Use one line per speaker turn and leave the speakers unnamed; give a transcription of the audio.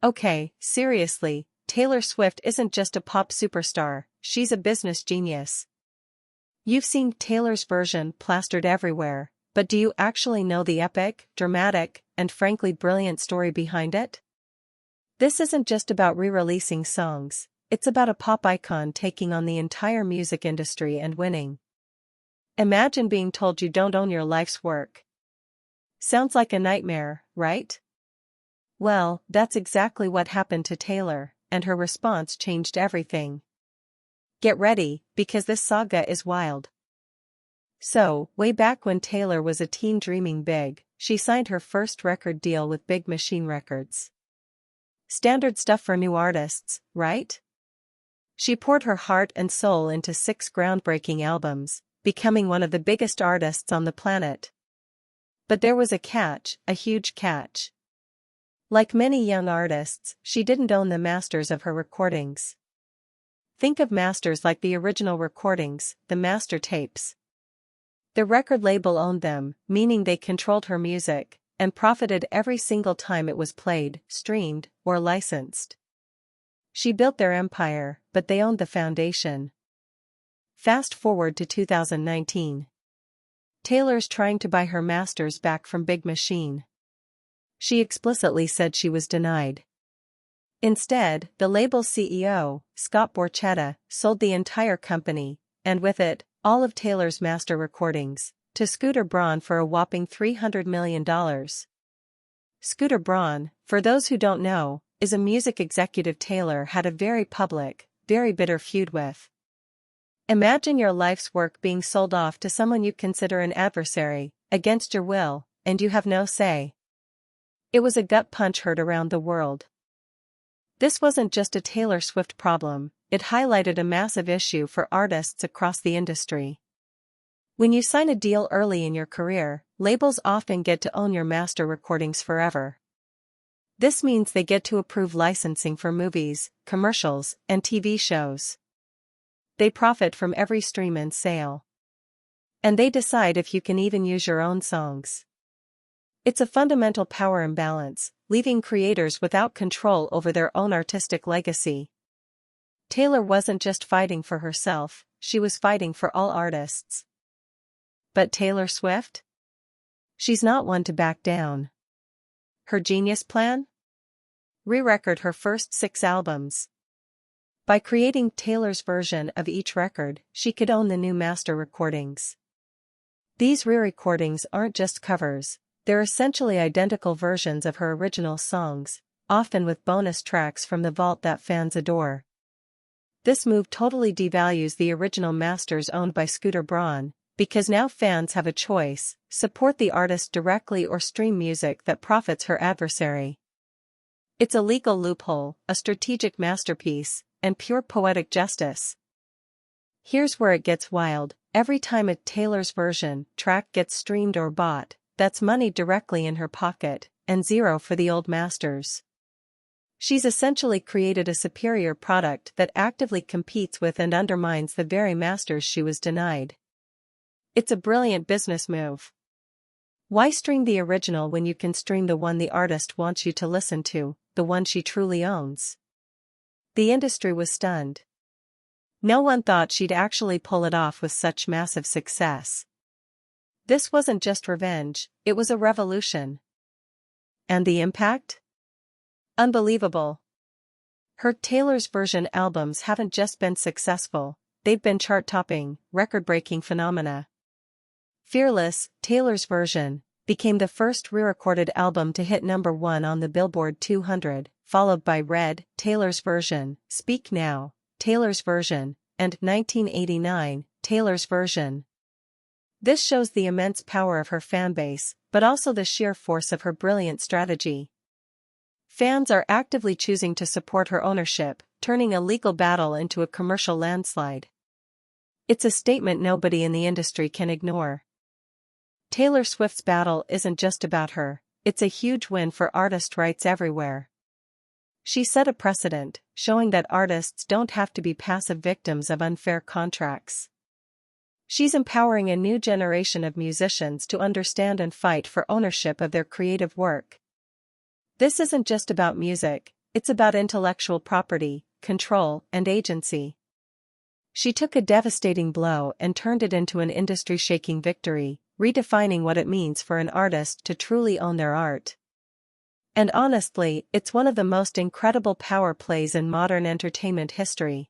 Okay, seriously, Taylor Swift isn't just a pop superstar, she's a business genius. You've seen Taylor's version plastered everywhere, but do you actually know the epic, dramatic, and frankly brilliant story behind it? This isn't just about re-releasing songs, it's about a pop icon taking on the entire music industry and winning. Imagine being told you don't own your life's work. Sounds like a nightmare, right? Well, that's exactly what happened to Taylor, and her response changed everything. Get ready, because this saga is wild. So, way back when Taylor was a teen dreaming big, she signed her first record deal with Big Machine Records. Standard stuff for new artists, right? She poured her heart and soul into 6 groundbreaking albums, becoming one of the biggest artists on the planet. But there was a catch, a huge catch. Like many young artists, she didn't own the masters of her recordings. Think of masters like the original recordings, the master tapes. The record label owned them, meaning they controlled her music, and profited every single time it was played, streamed, or licensed. She built their empire, but they owned the foundation. Fast forward to 2019. Taylor's trying to buy her masters back from Big Machine. She explicitly said she was denied. Instead, the label's CEO, Scott Borchetta, sold the entire company, and with it, all of Taylor's master recordings, to Scooter Braun for a whopping $300 million. Scooter Braun, for those who don't know, is a music executive Taylor had a very public, very bitter feud with. Imagine your life's work being sold off to someone you consider an adversary, against your will, and you have no say. It was a gut punch heard around the world. This wasn't just a Taylor Swift problem, it highlighted a massive issue for artists across the industry. When you sign a deal early in your career, labels often get to own your master recordings forever. This means they get to approve licensing for movies, commercials, and TV shows. They profit from every stream and sale. And they decide if you can even use your own songs. It's a fundamental power imbalance, leaving creators without control over their own artistic legacy. Taylor wasn't just fighting for herself, she was fighting for all artists. But Taylor Swift? She's not one to back down. Her genius plan? Re-record her first 6 albums. By creating Taylor's version of each record, she could own the new master recordings. These re-recordings aren't just covers, they're essentially identical versions of her original songs, often with bonus tracks from the vault that fans adore. This move totally devalues the original masters owned by Scooter Braun, because now fans have a choice: support the artist directly or stream music that profits her adversary. It's a legal loophole, a strategic masterpiece, and pure poetic justice. Here's where it gets wild: every time a Taylor's version track gets streamed or bought, that's money directly in her pocket, and zero for the old masters. She's essentially created a superior product that actively competes with and undermines the very masters she was denied. It's a brilliant business move. Why stream the original when you can stream the one the artist wants you to listen to, the one she truly owns? The industry was stunned. No one thought she'd actually pull it off with such massive success. This wasn't just revenge, it was a revolution. And the impact? Unbelievable. Her Taylor's version albums haven't just been successful, they've been chart-topping, record-breaking phenomena. Fearless, Taylor's version, became the first re-recorded album to hit #1 on the Billboard 200, followed by Red, Taylor's version, Speak Now, Taylor's version, and 1989, Taylor's version. This shows the immense power of her fanbase, but also the sheer force of her brilliant strategy. Fans are actively choosing to support her ownership, turning a legal battle into a commercial landslide. It's a statement nobody in the industry can ignore. Taylor Swift's battle isn't just about her, it's a huge win for artist rights everywhere. She set a precedent, showing that artists don't have to be passive victims of unfair contracts. She's empowering a new generation of musicians to understand and fight for ownership of their creative work. This isn't just about music, it's about intellectual property, control, and agency. She took a devastating blow and turned it into an industry-shaking victory, redefining what it means for an artist to truly own their art. And honestly, it's one of the most incredible power plays in modern entertainment history.